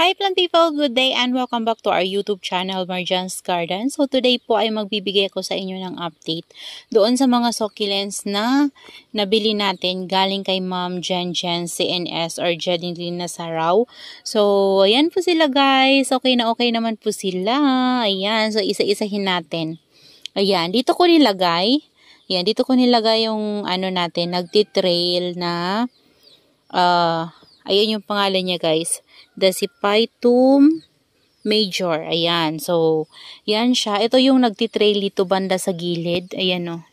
Hi plant people, good day and welcome back to our YouTube channel, Marjan's Garden. So today po ay magbibigay ako sa inyo ng update doon sa mga succulents na nabili natin galing kay Ma'am Jen CNS or Jenny Nasaraw. So ayan po sila guys, okay naman po sila. Ayan, so isa-isahin natin. Ayan, dito ko nilagay. Ayan, dito ko nilagay yung ano natin, nagtitrail na ayan yung pangalan niya guys. Dasyphytum major. Ayan. So, yan siya. Ito yung nagtitrail dito banda sa gilid. Ayan o.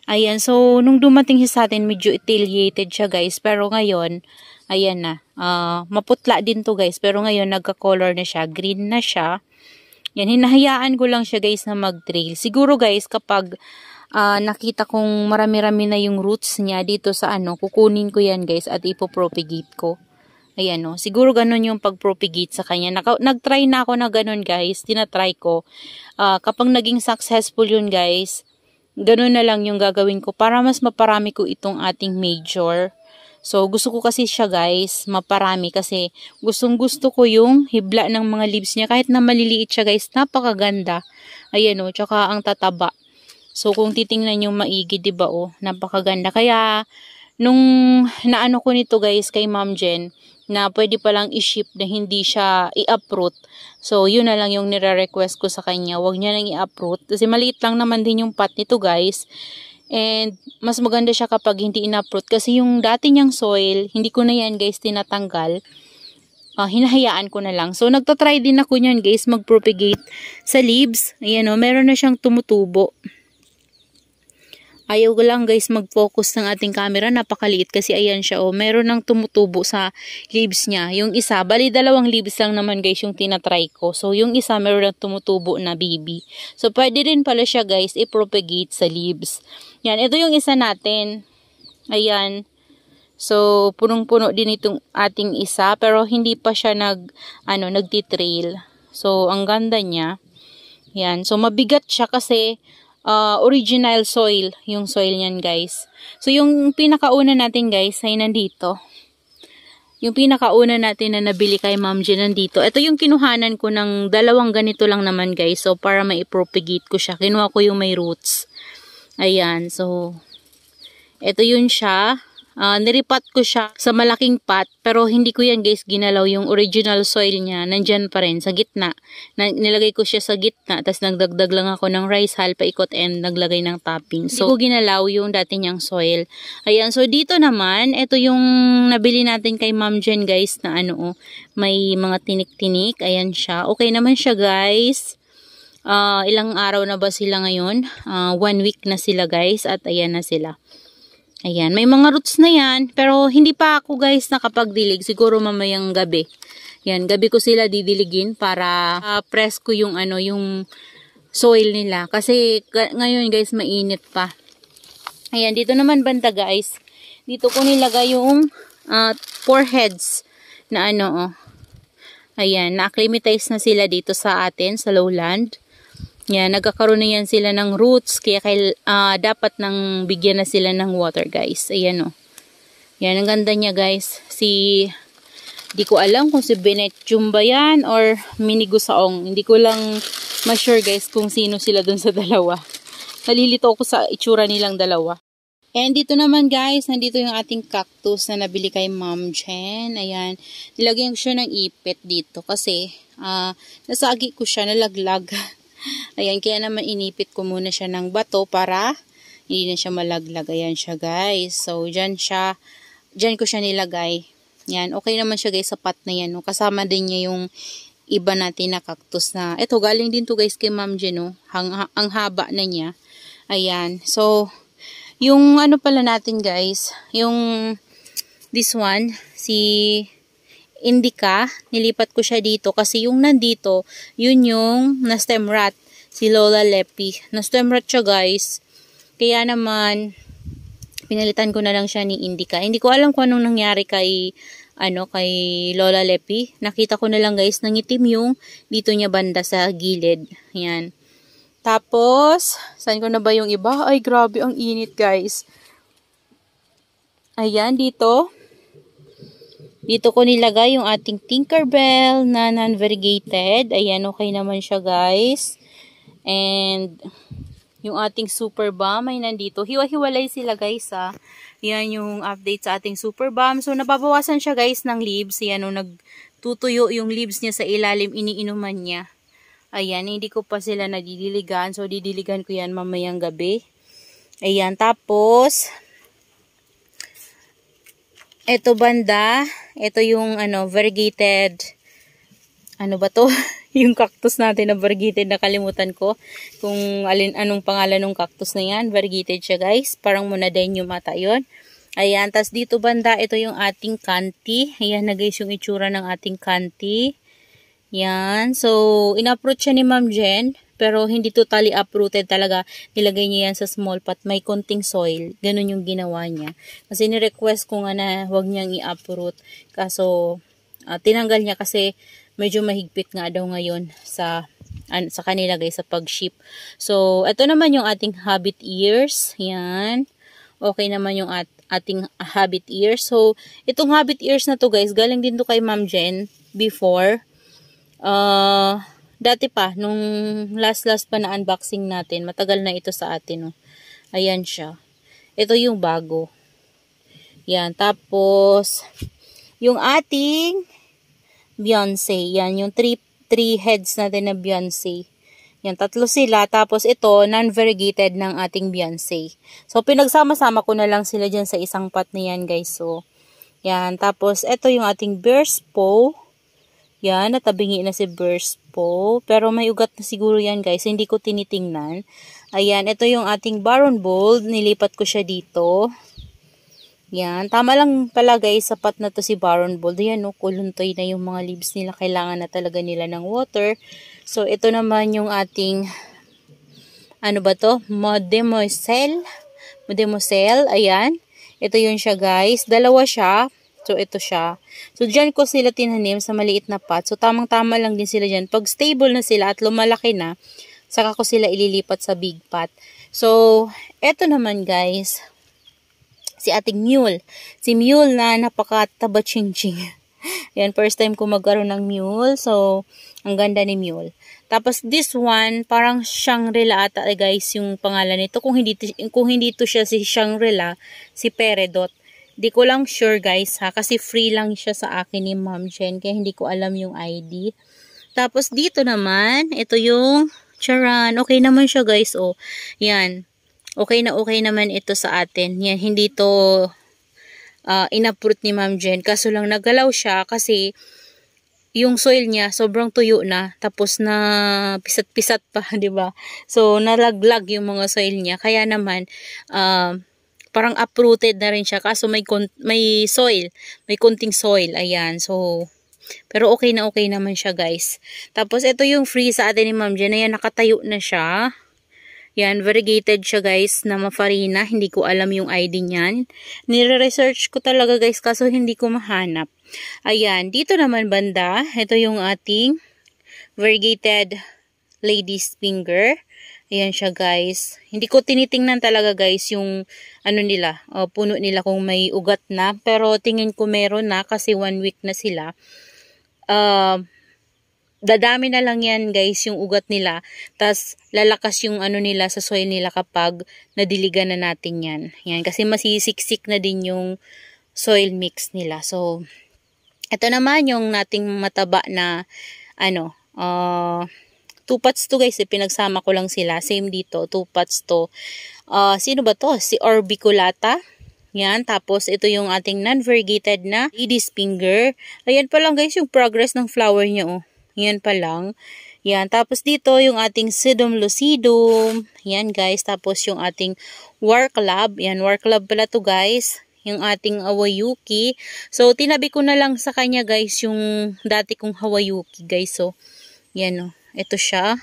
Ayan. So, nung dumating siya sa atin, medyo etiolated siya guys. Pero ngayon, ayan na. Maputla din to guys. Pero ngayon, nagka-color na siya. Green na siya. Yan. Hinahayaan ko lang siya guys na mag-trail. Siguro guys, kapag nakita kong marami-rami na yung roots niya dito sa ano, kukunin ko yan guys at ipopropagate ko. Ayan o, siguro ganun yung pag-propagate sa kanya. Nag-try na ako na ganun guys, tinatry ko. Kapag naging successful yun guys, ganun na lang yung gagawin ko para mas maparami ko itong ating major. So, gusto ko kasi siya guys, maparami kasi gustong-gusto ko yung hibla ng mga leaves niya. Kahit na maliliit siya guys, napakaganda. Ayan o, tsaka ang tataba. So, kung titingnan yung maigi, diba o, napakaganda. Kaya, nung naano ko nito guys kay Ma'am Jen, na pwede palang i-ship na hindi siya i-uproot. So, yun na lang yung nire-request ko sa kanya. Huwag niya nang i-uproot. Kasi maliit lang naman din yung pot nito guys. And, mas maganda siya kapag hindi in-uproot. Kasi yung dati niyang soil, hindi ko na yan guys tinatanggal. Hinahayaan ko na lang. So, nagtatry din ako niyan guys, mag-propagate sa leaves. Ayan o, meron na siyang tumutubo. Ayaw ko lang guys mag-focus ng ating camera, napakaliit kasi ayan siya oh, meron nang tumutubo sa leaves niya. Yung isa, bali dalawang leaves lang naman guys yung tinatry ko. So yung isa meron nang tumutubo na baby. So pwede rin pala siya guys i-propagate sa leaves. Yan, ito yung isa natin. Ayan. So punong-puno din itong ating isa pero hindi pa siya nagtitrail. So ang ganda niya. Yan, so mabigat siya kasi original soil, yung soil niyan guys. So yung pinakauna natin guys ay nandito. Yung pinakauna natin na nabili kay Ma'am Jen nandito. Ito yung kinuhanan ko ng dalawang ganito lang naman guys. So para mai-propagate ko siya, kinuha ko yung may roots. Ayan, so ito yun siya. Niripat ko siya sa malaking pot pero hindi ko yan guys ginalaw yung original soil niya. Nandyan pa rin sa gitna. Nilagay ko siya sa gitna tapos nagdagdag lang ako ng rice hull paikot and naglagay ng topping. So, hindi ko ginalaw yung dati niyang soil. Ayan, so dito naman, ito yung nabili natin kay Ma'am Jen guys na may mga tinik-tinik. Ayan siya. Okay naman siya guys. Ilang araw na ba sila ngayon? 1 week na sila guys at ayan na sila. Ayan, may mga roots na yan, pero hindi pa ako guys nakapagdilig, siguro mamayang gabi. Yan, gabi ko sila didiligin para press ko yung yung soil nila. Kasi ngayon guys, mainit pa. Ayan, dito naman banda guys, dito ko nilagay yung 4 heads na Ayan, na-acclimatize na sila dito sa atin, sa lowland. Yan, nagkakaroon na yan sila ng roots, kaya dapat nang bigyan na sila ng water guys. Ayan o. Yan, ang ganda niya guys. Di ko alam kung si Benetium ba yan or Mini Gusaong. Hindi ko lang ma-sure guys kung sino sila dun sa dalawa. Nalilito ako sa itsura nilang dalawa. And dito naman guys, nandito yung ating cactus na nabili kay Ma'am Jen. Ayan, nilagyan ko siya ng ipit dito kasi nasagi ko siya, nalaglag. Ayan, kaya naman inipit ko muna siya ng bato para hindi na siya malaglag. Ayan siya guys. So, dyan ko siya nilagay. Yan, okay naman siya guys sa pot na yan. No? Kasama din niya yung iba natin na cactus na. Ito, galing din to guys kay Ma'am Jen. No? Ang haba na niya. Ayan. So, yung pala natin guys, yung this one, si Indica, nilipat ko siya dito kasi yung nandito, yun yung na-stem rot, si Lola Lepi. Na-stem rot siya guys. Kaya naman, pinalitan ko na lang siya ni Indica. Hindi ko alam kung anong nangyari kay Lola Lepi. Nakita ko na lang guys, nangitim yung dito niya banda sa gilid. Yan. Tapos, saan ko na ba yung iba? Ay, grabe, ang init guys. Ayan, dito. Dito ko nilagay yung ating Tinkerbell na non-variegated. Ayan, okay naman siya guys. And yung ating Super Balm ay nandito. Hiwa-hiwalay sila guys ha. Yan yung update sa ating Super Balm. So nababawasan siya guys ng leaves. Yan nung nagtutuyo yung leaves niya sa ilalim, iniinuman niya. Ayan, hindi ko pa sila nadidiligan. So didiligan ko yan mamayang gabi. Ayan, tapos ito banda, ito yung variegated, ano ba to? Yung cactus natin na variegated, nakalimutan ko kung anong pangalan ng cactus na yan. Variegated siya guys, parang Monadeno mata yun. Ayan, tas dito banda, ito yung ating canty. Ayan na guys yung itsura ng ating canty. Yan, so in-uproot siya ni Ma'am Jen. Pero hindi totally uprooted talaga. Nilagay niya yan sa small pot. May konting soil. Ganun yung ginawa niya. Kasi ni-request ko nga na huwag niyang i-uproot. Kaso tinanggal niya kasi medyo mahigpit nga daw ngayon sa kanila guys sa pag-ship. So ito naman yung ating habit ears. Yan. Okay naman yung ating habit ears. So itong habit ears na to guys, galing din to kay Ma'am Jen before. Dati pa, nung last pa na unboxing natin, matagal na ito sa atin. Oh. Ayan siya. Ito yung bago. Yan. Tapos, yung ating Beyonce. Yan. Yung three heads natin na Beyonce. Yan. 3 sila. Tapos ito, non-variegated ng ating Beyonce. So, pinagsama-sama ko na lang sila dyan sa isang pot na yan, guys. So, yan. Tapos, ito yung ating Bear's Paw. Yan, natabingi na si Burst po. Pero may ugat na siguro yan guys. Hindi ko tinitingnan. Ayan, ito yung ating Baron Bold. Nilipat ko siya dito. Yan, tama lang pala guys. Sapat na to si Baron Bold. Ayan, no, kuluntoy na yung mga leaves nila. Kailangan na talaga nila ng water. So, ito naman yung ating, ano ba to? Mademoiselle. Ayan. Ito yun siya guys. Dalawa siya. So, ito siya. So, dyan ko sila tinanim sa maliit na pot. So, tamang-tama lang din sila dyan. Pag stable na sila at lumalaki na, saka ko sila ililipat sa big pot. So, ito naman guys, si ating mule. Si mule na napakataba ching-ching. Yan, first time ko magkaroon ng mule. So, ang ganda ni mule. Tapos, this one, parang Shangri-La ata guys yung pangalan nito. Kung hindi to siya si Shangri-La, si Peridot. Di ko lang sure guys ha, kasi free lang siya sa akin ni Ma'am Jen, kaya hindi ko alam yung ID. Tapos dito naman, ito yung charan. Okay naman siya guys, oh. Yan. Okay naman ito sa atin. Yan, hindi to in-uproot ni Ma'am Jen. Kaso lang nagalaw siya kasi yung soil niya sobrang tuyo na, tapos na pisat-pisat pa, 'di ba? So nalaglag yung mga soil niya. Kaya naman parang uprooted na rin siya kaso may soil, may konting soil, ayan. So pero okay naman siya guys. Tapos ito yung free sa atin ni Ma'am Jen, ayan, nakatayo na siya. Yan, variegated siya guys na mafarina, hindi ko alam yung ID niyan. Nire-research ko talaga guys kaso hindi ko mahanap. Ayan, dito naman banda, ito yung ating variegated lady's finger. Ayan siya guys. Hindi ko tinitingnan talaga guys yung ano nila, puno nila kung may ugat na. Pero tingin ko meron na kasi 1 week na sila. Dadami na lang yan guys yung ugat nila. Tas lalakas yung ano nila sa soil nila kapag nadiligan na natin yan. Yan, kasi masisiksik na din yung soil mix nila. So, ito naman yung nating mataba na ano, 2 pots to guys, pinagsama ko lang sila. Same dito, 2 pots to. Sino ba to? Si Orbiculata. Yan, tapos ito yung ating non-variegated na lady's finger. Ayan pa lang guys yung progress ng flower niya, oh. Yan pa lang. Yan, tapos dito yung ating Sedum lucidum. Yan guys, tapos yung ating War Club. Yan, War Club pala to guys. Yung ating Hawayuki. So, tinabi ko na lang sa kanya guys yung dati kong Hawayuki guys. So, yan, oh. Ito siya.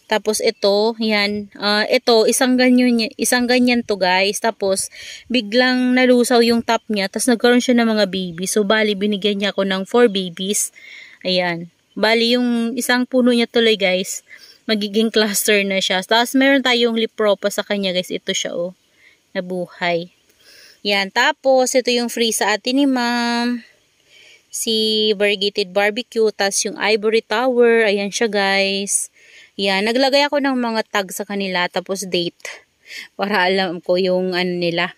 Tapos ito, yan. Ito, isang ganyan to guys. Tapos, biglang nalusaw yung top niya. Tapos, nagkaroon siya ng mga baby. So, bali, binigyan niya ako ng 4 babies. Ayan. Bali, yung isang puno niya tuloy guys, magiging cluster na siya. Tapos, meron tayong lipropa sa kanya guys. Ito siya, oh. Nabuhay. Yan. Tapos, ito yung free sa atin ni Ma'am. si Variegated Barbecue, tas yung Ivory Tower, ayan siya guys. Yan, naglagay ako ng mga tag sa kanila, tapos date, para alam ko yung ano nila,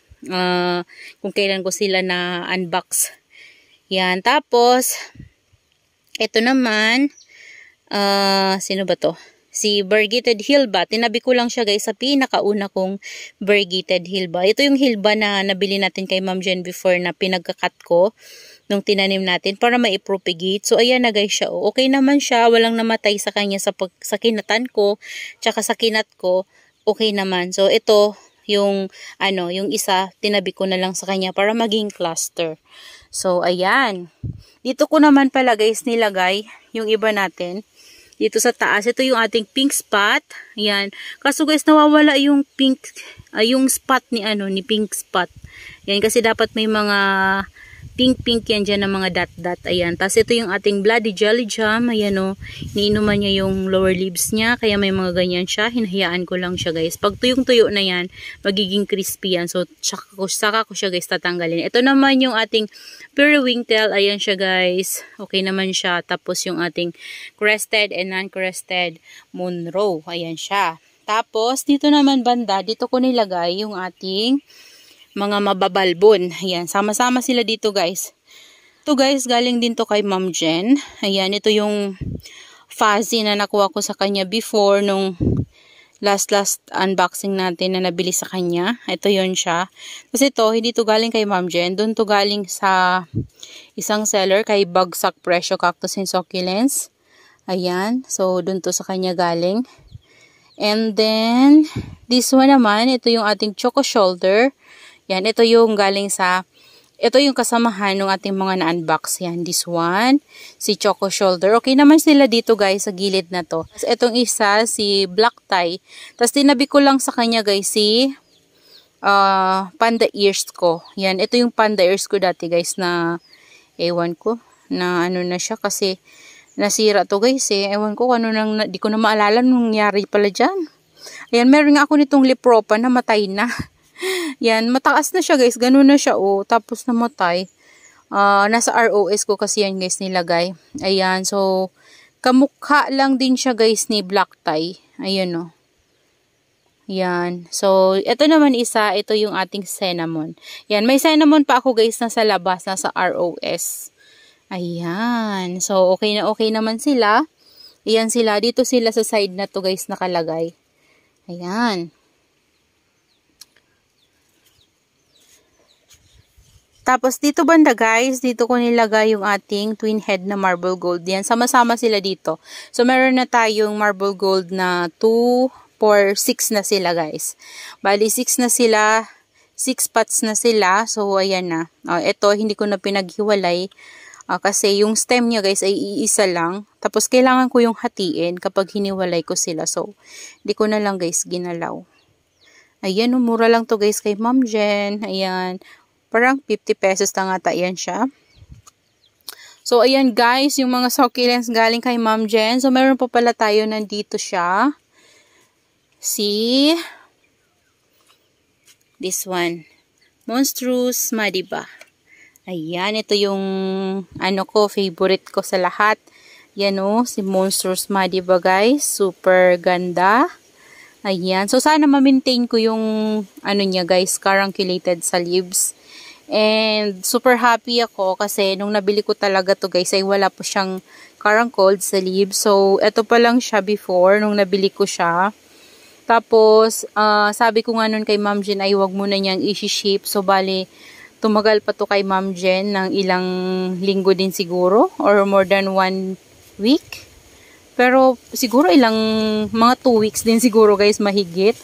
kung kailan ko sila na unbox. Yan, tapos, ito naman, sino ba to? Si Variegated Hilba. Tinabi ko lang siya guys sa pinakauna kong Variegated Hilba. Ito yung Hilba na nabili natin kay Ma'am Jen before na pinagkakat ko nung tinanim natin para maipropagate. So ayan na guys siya. Okay naman siya. Walang namatay sa kanya sa kinatan ko. Tsaka sa kinat ko. Okay naman. So ito yung yung isa tinabi ko na lang sa kanya para maging cluster. So ayan. Dito ko naman pala guys nilagay yung iba natin. Dito sa taas, ito yung ating pink spot. Ayan. Kaso guys, nawawala yung pink, yung spot ni ni pink spot. Ayan, kasi dapat may mga pink yan dyan ng mga dot. Ayan. Tapos ito yung ating Bloody Jelly Jam. Ayan o. Niinuman niya yung lower leaves niya. Kaya may mga ganyan siya. Hinahayaan ko lang siya guys. Pag tuyong-tuyo na yan, magiging crispy yan. So, saka ko siya guys tatanggalin. Ito naman yung ating periwinkle. Ayan siya guys. Okay naman siya. Tapos yung ating crested and non-crested Monroe. Ayan siya. Tapos, dito naman banda, dito ko nilagay yung ating mga mababalbon. Ayan, sama-sama sila dito guys. Ito guys, galing din to kay Ma'am Jen. Ayan, ito yung fuzzy na nakuha ko sa kanya before nung last unboxing natin na nabili sa kanya. Ito yun siya. Kasi ito, hindi to galing kay Ma'am Jen. Doon to galing sa isang seller kay Bagsak Presyo Cactus and Succulents. Ayan, so doon to sa kanya galing. And then, this one naman, ito yung ating Choco Shoulder. Yan, ito yung galing sa, ito yung kasamahan ng ating mga na-unbox. Yan, this one, si Choco Shoulder. Okay naman sila dito guys, sa gilid na to. Tapos itong isa, si Black Tie. Tapos tinabi ko lang sa kanya guys, si Panda Ears ko. Yan, ito yung Panda Ears ko dati guys na, ewan ko, na ano na siya kasi nasira to guys eh. Ewan ko ano nang, di ko na maalala nung nangyari pala dyan. Ayan, meron nga ako nitong Lipropa na matay na. Yan, mataas na siya guys. Ganun na siya oh. Tapos namatay. Nasa ROS ko kasi yan guys nilagay. Ayan, so kamukha lang din siya guys ni Black Tie. Ayan oh. Yan. So, ito naman isa. Ito yung ating cinnamon. Yan, may cinnamon pa ako guys nasa labas. Nasa ROS. Ayan. So, okay naman sila. Ayan sila. Dito sila sa side na to guys nakalagay. Ayan. Tapos dito banda guys, dito ko nilagay yung ating twin head na marble gold. Yan, sama-sama sila dito. So meron na tayong marble gold na 2, 4, 6 na sila guys. Bali 6 na sila, 6 pots na sila. So ayan na. Ito hindi ko na pinaghiwalay kasi yung stem niya guys ay iisa lang. Tapos kailangan ko yung hatiin kapag hiniwalay ko sila. So hindi ko na lang guys ginalaw. Ayan, mura lang to guys kay Ma'am Jen. Ayan. Parang 50 pesos na nga yan siya. So, ayan guys, yung mga succulents galing kay Ma'am Jen. So, meron pa pala tayo nandito siya. This one. Monstrous Madiba. Ayan, ito yung favorite ko sa lahat. Yan o, si Monstrous Madiba guys. Super ganda. Ayan. So, sana ma-maintain ko yung niya guys, carunculated sa leaves. And super happy ako kasi nung nabili ko talaga to guys ay wala po siyang carunculed sa leaves. So, ito pa lang siya before nung nabili ko siya. Tapos, sabi ko nga nun kay Ma'am Jen ay wag muna niyang i-shape. So, bali, tumagal pa to kay Ma'am Jen ng ilang linggo din siguro or more than 1 week. Pero, siguro mga 2 weeks din siguro guys mahigit.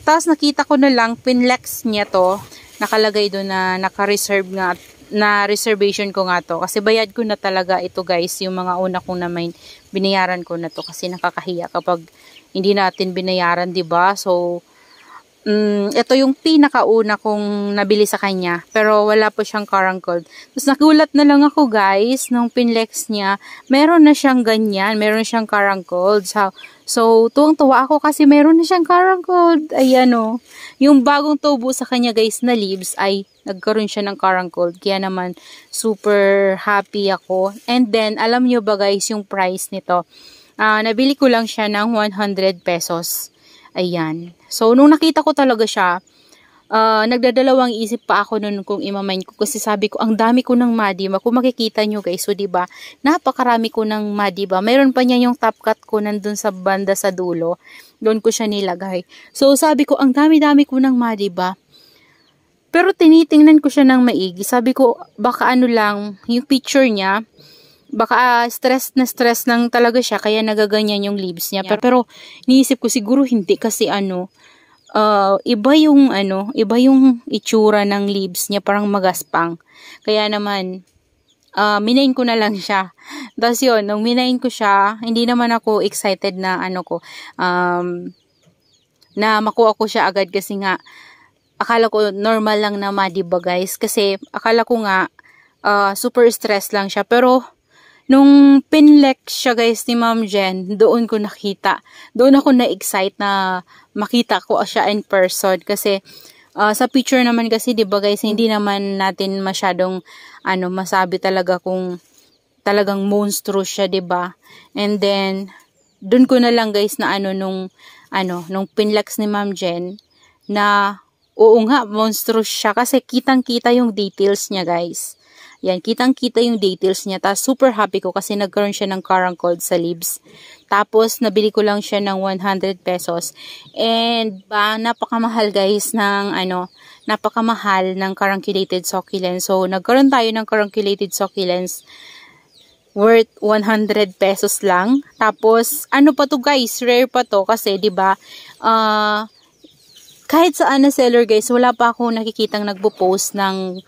Tapos, nakita ko na lang, pinlex niya to. Nakalagay doon na naka-reserve nga, na reservation ko nga to. Kasi bayad ko na talaga ito guys, yung mga una kong naman binayaran ko na to. Kasi nakakahiya kapag hindi natin binayaran, 'di ba? So, ito yung pinakauna kong nabili sa kanya. Pero wala po siyang caruncle. Tapos nagulat na lang ako guys, nung pinlex niya, meron na siyang ganyan. Meron siyang caruncle. So tuwang-tuwa ako kasi meron na siyang caruncle. Ayan o. Yung bagong tubo sa kanya guys na leaves ay nagkaroon siya ng caruncle. Kaya naman super happy ako. And then, alam nyo ba guys yung price nito? Nabili ko lang siya ng 100 pesos. Ayan. So, nung nakita ko talaga siya, nagdadalawang isip pa ako nun kung imamain ko. Kasi sabi ko, ang dami ko ng Madiba. Kung makikita nyo guys, so diba, napakarami ko ng Madiba. Mayroon pa niya yung top cut ko nandun sa banda sa dulo. Doon ko siya nilagay. So, sabi ko, ang dami-dami ko ng Madiba. Pero tinitingnan ko siya ng maigi. Sabi ko, baka ano lang, yung picture niya, baka stress lang talaga siya kaya nagaganyan yung leaves niya. Pero iniisip ko siguro hindi kasi iba yung itsura ng leaves niya, parang magaspang. Kaya naman minain ko na lang siya. Tapos yun, nung minain ko siya, hindi naman ako excited na na makuha ko siya agad kasi nga akala ko normal lang na Madiba guys, kasi akala ko nga super stress lang siya. Pero nung pinlex siya guys ni Ma'am Jen, doon ko nakita. Doon ako na-excite na makita ko siya in person. Kasi sa picture naman kasi, di ba guys, hindi naman natin masyadong masabi talaga kung talagang monstrous siya, di ba? And then, doon ko na lang guys na nung pinlex ni Ma'am Jen, na oo nga, monstrous siya. Kasi kitang-kita yung details niya guys. Yan, kitang-kita yung details niya. Tapos, super happy ko kasi nagkaroon siya ng caruncle sa leaves. Tapos, nabili ko lang siya ng 100 pesos. And, napakamahal guys napakamahal ng carunculated succulents. So, nagkaroon tayo ng carunculated succulents worth 100 pesos lang. Tapos, pa to guys? Rare pa to kasi, diba, kahit saan na seller guys, wala pa ako nakikitang nagpo-post ng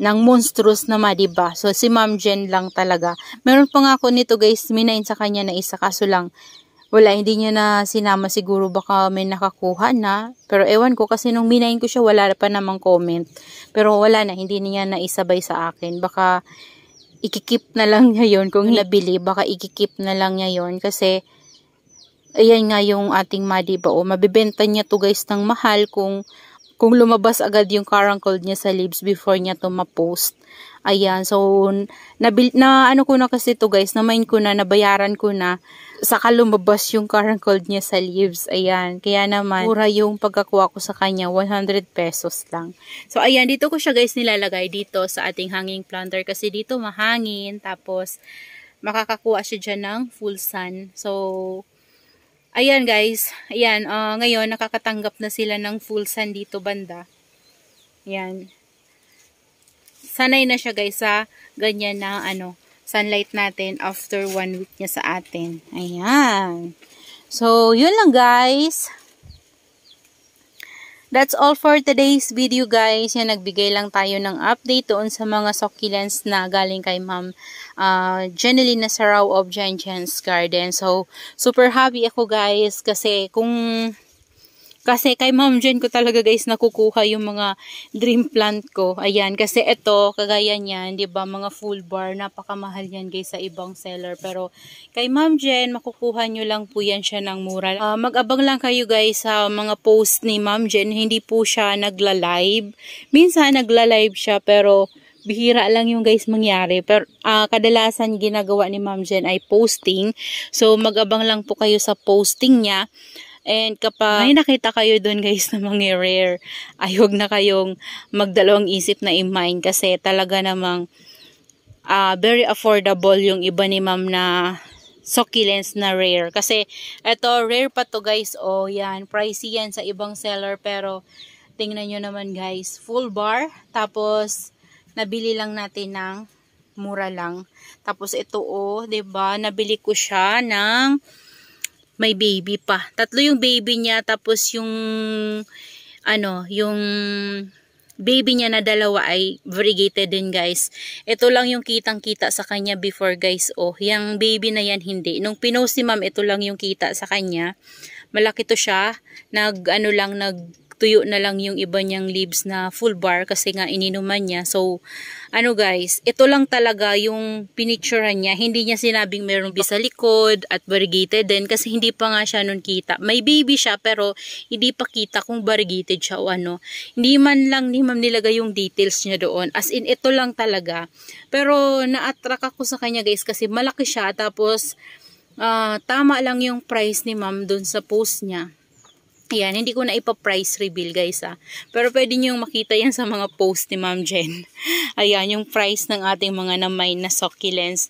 ng monstrous na Madiba. So, si Ma'am Jen lang talaga. Meron pa nga ako nito guys, minain sa kanya na isa. Kaso lang, wala, hindi niya na sinama siguro. Baka may nakakuha na. Pero ewan ko, kasi nung minain ko siya, wala pa namang comment. Pero wala na, hindi niya na isabay sa akin. Baka ikikip na lang niya yun. Kung nabili, baka ikikip na lang niya yun. Kasi, ayan nga yung ating Madiba. Mabibenta niya to guys ng mahal kung lumabas agad yung caruncle niya sa leaves before niya to ma-post. Ayan, so, ko na kasi to guys, na-main ko na, nabayaran ko na, saka lumabas yung caruncle niya sa leaves. Ayan, kaya naman, mura yung pagkakuha ko sa kanya, 100 pesos lang. So, ayan, dito ko siya guys nilalagay dito sa ating hanging planter kasi dito mahangin, tapos, makakakuha siya dyan ng full sun. So, ayan guys, ayan, ngayon nakakatanggap na sila ng full sun dito banda. Ayan. Sanay na siya guys sa ganyan na sunlight natin after 1 week niya sa atin. Ayan. So, yun lang guys. That's all for today's video guys. Yan, nagbigay lang tayo ng update doon sa mga succulents na galing kay Ma'am Jeneline Nasarao of Jen Jen's Garden. So, super happy ako guys kasi kasi kay Ma'am Jen ko talaga guys nakukuha yung mga dream plant ko. Ayan, kasi ito, kagaya niyan, 'di ba, mga full bar, napakamahal yan guys sa ibang seller. Pero kay Ma'am Jen, makukuha nyo lang po yan siya ng mura. Mag-abang lang kayo guys sa mga post ni Ma'am Jen. Hindi po siya nagla-live. Minsan nagla-live siya pero bihira lang yung guys mangyari. Pero kadalasan ginagawa ni Ma'am Jen ay posting. So mag-abang lang po kayo sa posting niya. And kapag may nakita kayo doon guys na mga rare, ay huwag na kayong magdalawang isip na i-mine kasi talaga namang very affordable yung iba ni Ma'am na succulents na rare. Kasi ito rare pa to guys. Yan, pricey yan sa ibang seller pero tingnan nyo naman guys, full bar. Tapos nabili lang natin ng mura lang. Tapos ito diba, nabili ko siya ng may baby pa. 3 yung baby niya, tapos yung yung baby niya na dalawa ay variegated din guys. Ito lang yung kitang-kita sa kanya before guys. Oh, yung baby na yan hindi. Nung pinost si ma'am, ito lang yung kita sa kanya. Malaki to siya. Nagtuyo na lang yung iba niyang leaves na full bar kasi nga ininuman niya. So, guys, ito lang talaga yung pinicturean niya. Hindi niya sinabing meron sa likod at variegated din kasi hindi pa nga siya nun kita. May baby siya pero hindi pa kita kung variegated siya o ano. Hindi man lang ni ma'am nilagay yung details niya doon. As in, ito lang talaga. Pero na-attract ako sa kanya guys kasi malaki siya tapos tama lang yung price ni ma'am doon sa post niya. Ayan, hindi ko na ipa-price reveal guys pero pwede nyo makita yan sa mga post ni Ma'am Jen. Ayan, yung price ng ating mga namay na succulents.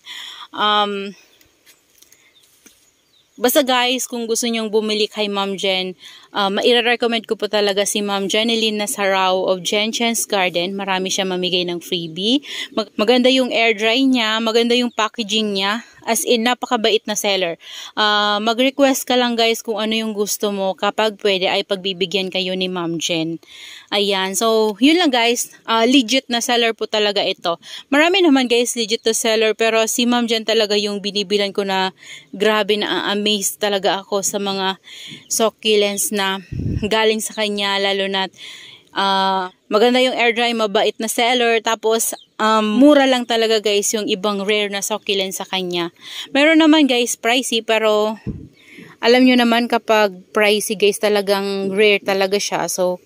Basta guys, kung gusto nyong bumili kay Ma'am Jen, maire-recommend ko po talaga si Ma'am Jeneline Nasarao of Jenchen's Garden. Marami siya mamigay ng freebie. Maganda yung air dry niya, maganda yung packaging niya. As in, napakabait na seller. Mag-request ka lang guys kung ano yung gusto mo. Kapag pwede ay pagbibigyan kayo ni Ma'am Jen. Ayan. So, yun lang guys. Legit na seller po talaga ito. Marami naman guys legit na seller. Pero si Ma'am Jen talaga yung binibilan ko na grabe na amazed talaga ako sa mga succulents na galing sa kanya. Lalo na maganda yung air dry, mabait na seller. Tapos, mura lang talaga guys yung ibang rare na succulent sa kanya. Meron naman guys pricey pero alam nyo naman kapag pricey guys talagang rare talaga siya. So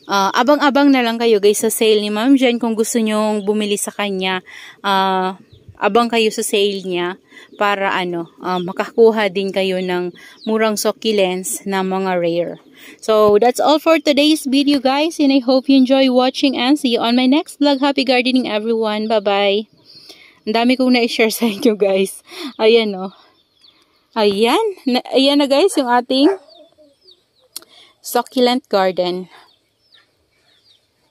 abang-abang na lang kayo guys sa sale ni Ma'am Jen kung gusto nyong bumili sa kanya. Abang kayo sa sale niya para makakuha din kayo ng murang succulents na mga rare. So, that's all for today's video guys and I hope you enjoy watching and see you on my next vlog. Happy gardening everyone. Bye-bye. Ang dami kong na-share sa inyo guys. Ayan Ayan. Ayan na guys yung ating succulent garden.